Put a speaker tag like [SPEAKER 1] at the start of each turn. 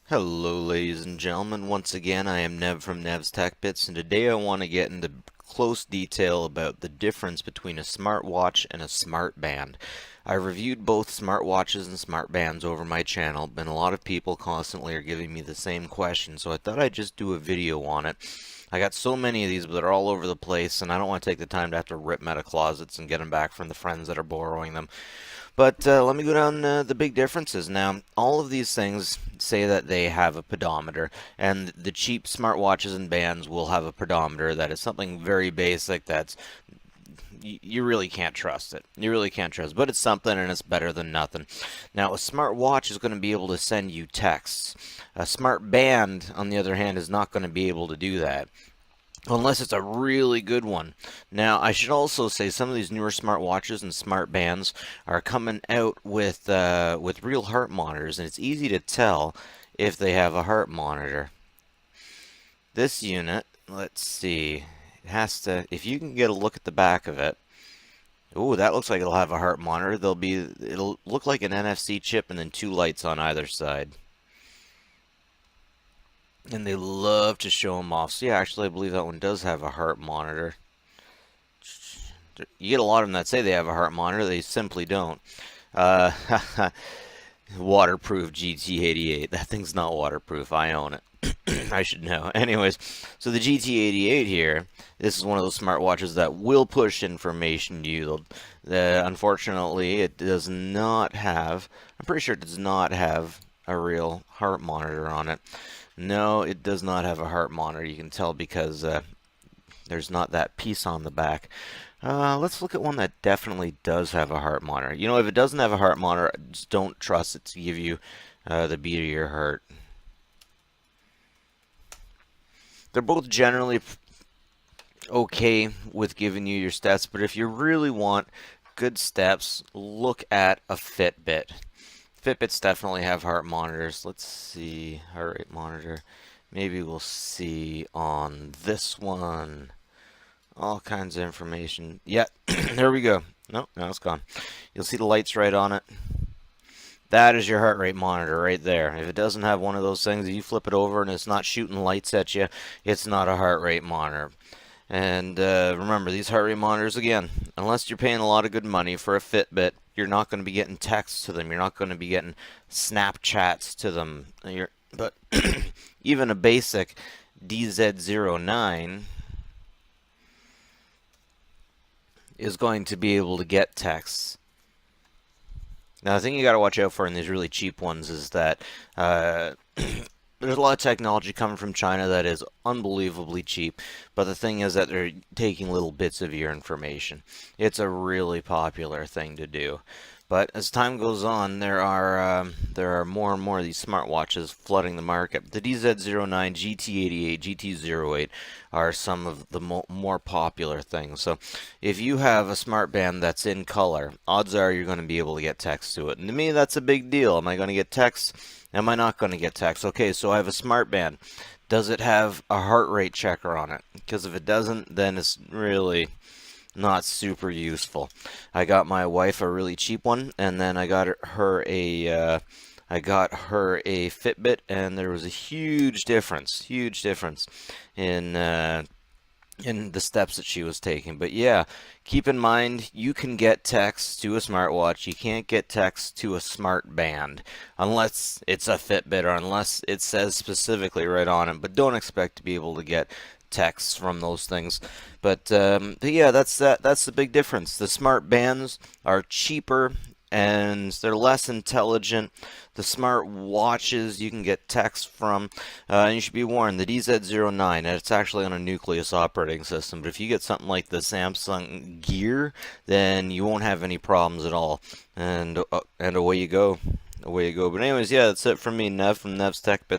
[SPEAKER 1] Hello ladies and gentlemen, once again I am Nev from Nev's Tech Bits, and today I want to get into close detail about the difference between a smartwatch and a smart band. I reviewed both smartwatches and smart bands over my channel, and a lot of people constantly are giving me the same question, so I thought I'd just do a video on it. I got so many of these, but they're all over the place, and I don't want to take the time to have to rip them out of closets and get them back from the friends that are borrowing them. But let me go down the big differences. Now, all of these things say that they have a pedometer, and the cheap smartwatches and bands will have a pedometer that is something very basic that's you really can't trust it. You really can't trust it, but it's something and it's better than nothing. Now, a smartwatch is going to be able to send you texts. A smart band, on the other hand, is not going to be able to do that, unless it's a really good one. Now, I should also say some of these newer smartwatches and smart bands are coming out with real heart monitors, and it's easy to tell if they have a heart monitor. This unit, let's see, it has to. If you can get a look at the back of it, ooh, that looks like it'll have a heart monitor. It'll look like an NFC chip and then two lights on either side. And they love to show them off. So yeah, actually I believe that one does have a heart monitor. You get a lot of them that say they have a heart monitor. They simply don't. Uh, Waterproof GT88. That thing's not waterproof. I own it. I should know. Anyways, so the GT88 here, this is one of those smartwatches that will push information to you. Unfortunately, it does not have, I'm pretty sure it does not have a real heart monitor on it. No, it does not have a heart monitor. You can tell because there's not that piece on the back. Let's look at one that definitely does have a heart monitor. You know, if it doesn't have a heart monitor, just don't trust it to give you the beat of your heart. They're both generally okay with giving you your steps, but if you really want good steps, look at a Fitbit. Fitbits definitely have heart monitors. Let's see, heart rate monitor. Maybe we'll see on this one. All kinds of information. Yeah, there we go. Nope, now it's gone. You'll see the lights right on it. That is your heart rate monitor right there. If it doesn't have one of those things, if you flip it over and it's not shooting lights at you, it's not a heart rate monitor. And remember, these heart rate monitors, again, unless you're paying a lot of good money for a Fitbit, you're not going to be getting texts to them. You're not going to be getting Snapchats to them. But even a basic DZ09 is going to be able to get texts. Now, the thing you got to watch out for in these really cheap ones is that there's a lot of technology coming from China that is unbelievably cheap, but the thing is that they're taking little bits of your information. It's a really popular thing to do. But as time goes on, there are more and more of these smartwatches flooding the market. The DZ09, GT88, GT08 are some of the more popular things. So if you have a smart band that's in color, odds are you're going to be able to get text to it. And to me, that's a big deal. Am I going to get text? Am I not going to get text? Okay, so I have a smart band. Does it have a heart rate checker on it? Because if it doesn't, then it's really not super useful. I got my wife a really cheap one, and then I got her a Fitbit, and there was a huge difference in the steps that she was taking. But yeah, keep in mind, you can get text to a smartwatch. You can't get text to a smart band unless it's a Fitbit or unless it says specifically right on it. But don't expect to be able to get texts from those things. But yeah, that's the big difference. The smart bands are cheaper and they're less intelligent. The smart watches you can get text from, and you should be warned, the DZ09, it's actually on a Nucleus operating system, but if you get something like the Samsung Gear, then you won't have any problems at all, and away you go. But anyways, yeah, that's it from me, Nev from Nev's Tech Bits.